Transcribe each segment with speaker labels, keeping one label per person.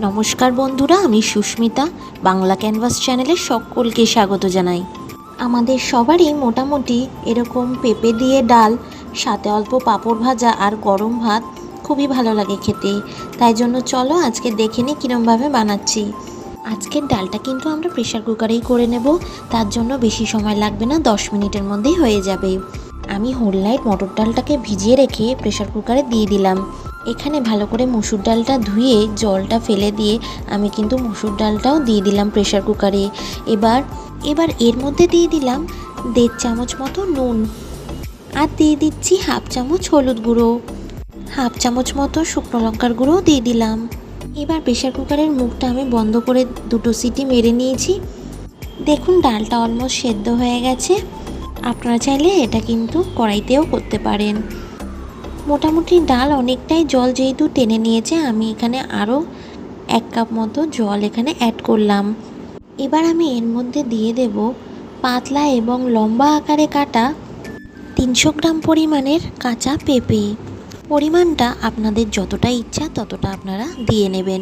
Speaker 1: নমস্কার বন্ধুরা, আমি সুস্মিতা। বাংলা ক্যানভাস চ্যানেলে সকলকে স্বাগত জানাই। আমাদের সবারই মোটামুটি এরকম পেঁপে দিয়ে ডাল, সাথে অল্প পাঁপড় ভাজা আর গরম ভাত খুবই ভালো লাগে খেতে। তাই জন্য চলো আজকে দেখে নিই কীরমভাবে বানাচ্ছি। আজকের ডালটা কিন্তু আমরা প্রেশার কুকারেই করে নেব, তার জন্য বেশি সময় লাগবে না, 10 মিনিটের মধ্যেই হয়ে যাবে। আমি হোল নাইট মটর ডালটাকে ভিজিয়ে রেখে প্রেশার কুকারে দিয়ে দিলাম। এখানে ভালো করে মসুর ডালটা ধুয়ে জলটা ফেলে দিয়ে আমি কিন্তু মসুর ডালটাও দিয়ে দিলাম প্রেশার কুকারে। এবার এর মধ্যে দিয়ে দিলাম 1.5 চামচ মতো নুন, আর দিয়ে দিচ্ছি 1/2 চামচ হলুদ গুঁড়ো, 1/2 চামচ মতো শুকনো লঙ্কার গুঁড়োও দিয়ে দিলাম। এবার প্রেশার কুকারের মুখটা আমি বন্ধ করে 2 সিটি মেরে নিয়েছি। দেখুন ডালটা অলমোস্ট সেদ্ধ হয়ে গেছে। আপনারা চাইলে এটা কিন্তু কড়াইতেও করতে পারেন। মোটামুটি ডাল অনেকটাই জল যেহেতু টেনে নিয়েছে, আমি এখানে আরও 1 কাপ মতো জল এখানে অ্যাড করলাম। এবার আমি এর মধ্যে দিয়ে দেব পাতলা এবং লম্বা আকারে কাটা 300 গ্রাম পরিমাণের কাঁচা পেঁপে। পরিমাণটা আপনাদের যতটা ইচ্ছা ততটা আপনারা দিয়ে নেবেন।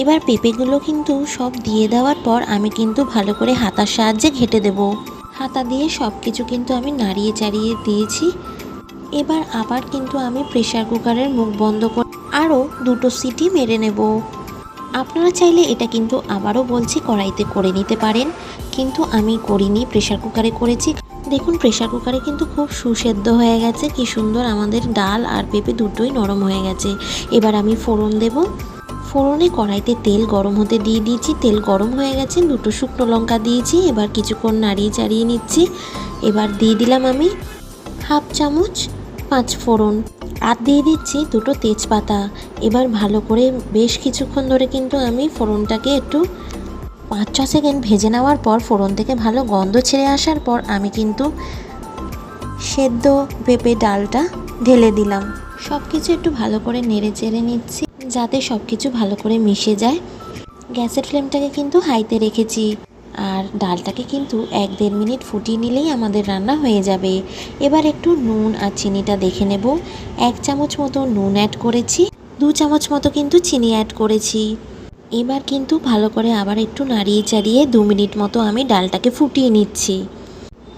Speaker 1: এবার পেঁপেগুলো কিন্তু সব দিয়ে দেওয়ার পর আমি কিন্তু ভালো করে হাতার সাহায্যে ঘেঁটে দেব। হাতা দিয়ে সব কিছু কিন্তু আমি নাড়িয়ে চাড়িয়ে দিয়েছি। এবার আবার কিন্তু আমি প্রেশার কুকারের মুখ বন্ধ করে আরও 2 সিটি মেরে নেব। আপনারা চাইলে এটা কিন্তু আবারও বলছি কড়াইতে করে নিতে পারেন, কিন্তু আমি করিনি, প্রেশার কুকারে করেছি। দেখুন প্রেশার কুকারে কিন্তু খুব সুসেদ্ধ হয়ে গেছে, কি সুন্দর আমাদের ডাল আর পেঁপে দুটোই নরম হয়ে গেছে। এবার আমি ফোড়ন দেব। ফোড়নে কড়াইতে তেল গরম হতে দিয়ে দিয়েছি, তেল গরম হয়ে গেছে, 2 শুকনো লঙ্কা দিয়েছি। এবার কিছুক্ষণ নাড়িয়ে চাড়িয়ে নিচ্ছি। এবার দিয়ে দিলাম আমি 1/2 চামচ 5 ফোড়ন, আর দিয়ে দিচ্ছি 2 তেজপাতা। এবার ভালো করে বেশ কিছুক্ষণ ধরে কিন্তু আমি ফোড়নটাকে একটু 5-6 সেকেন্ড ভেজে নেওয়ার পর, ফোড়ন থেকে ভালো গন্ধ ছেড়ে আসার পর আমি কিন্তু সেদ্ধ পেঁপে ডালটা ঢেলে দিলাম। সব কিছু একটু ভালো করে নেড়ে চেড়ে নিচ্ছি যাতে সব কিছু ভালো করে মিশে যায়। গ্যাসের ফ্লেমটাকে কিন্তু হাইতে রেখেছি, আর ডালটাকে কিন্তু 1-1.5 মিনিট ফুটিয়ে নিলেই আমাদের রান্না হয়ে যাবে। এবার একটু নুন আর চিনিটা দেখে নেব। 1 চামচ মতো নুন অ্যাড করেছি, 2 চামচ মতো কিন্তু চিনি অ্যাড করেছি। এবার কিন্তু ভালো করে আবার একটু নাড়িয়ে চাড়িয়ে 2 মিনিট মতো আমি ডালটাকে ফুটিয়ে নিচ্ছি।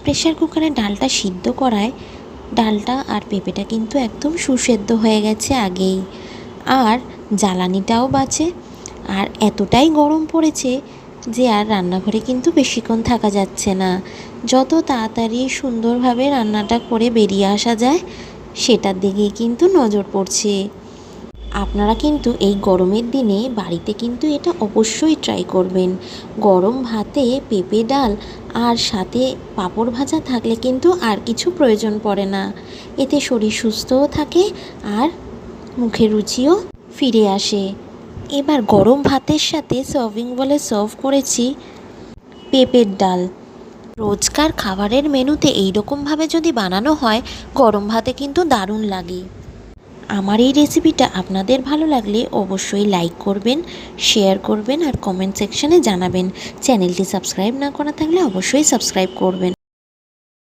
Speaker 1: প্রেশার কুকারে ডালটা সিদ্ধ করায় ডালটা আর পেঁপেটা কিন্তু একদম সুসেদ্ধ হয়ে গেছে আগেই, আর জ্বালানিটাও বাঁচে। আর এতটাই গরম পড়েছে যে আর রান্নাঘরে কিন্তু বেশিক্ষণ থাকা যাচ্ছে না। যত তাড়াতাড়ি সুন্দরভাবে রান্নাটা করে বেরিয়ে আসা যায় সেটার দিকেই কিন্তু নজর পড়ছে। আপনারা কিন্তু এই গরমের দিনে বাড়িতে কিন্তু এটা অবশ্যই ট্রাই করবেন। গরম ভাতে পেঁপে ডাল আর সাথে পাঁপড় ভাজা থাকলে কিন্তু আর কিছু প্রয়োজন পড়ে না। এতে শরীর সুস্থও থাকে আর মুখের রুচিও ফিরে আসে। এবার গরম ভাতের সাথে সার্ভিং বলে সার্ভ করেছি পেঁপের ডাল। রোজকার খাবারের মেনুতে এইরকমভাবে যদি বানানো হয় গরম ভাতে কিন্তু দারুণ লাগে। আমার এই রেসিপিটা আপনাদের ভালো লাগলে অবশ্যই লাইক করবেন, শেয়ার করবেন আর কমেন্ট সেকশনে জানাবেন। চ্যানেলটি সাবস্ক্রাইব না করা থাকলে অবশ্যই সাবস্ক্রাইব করবেন।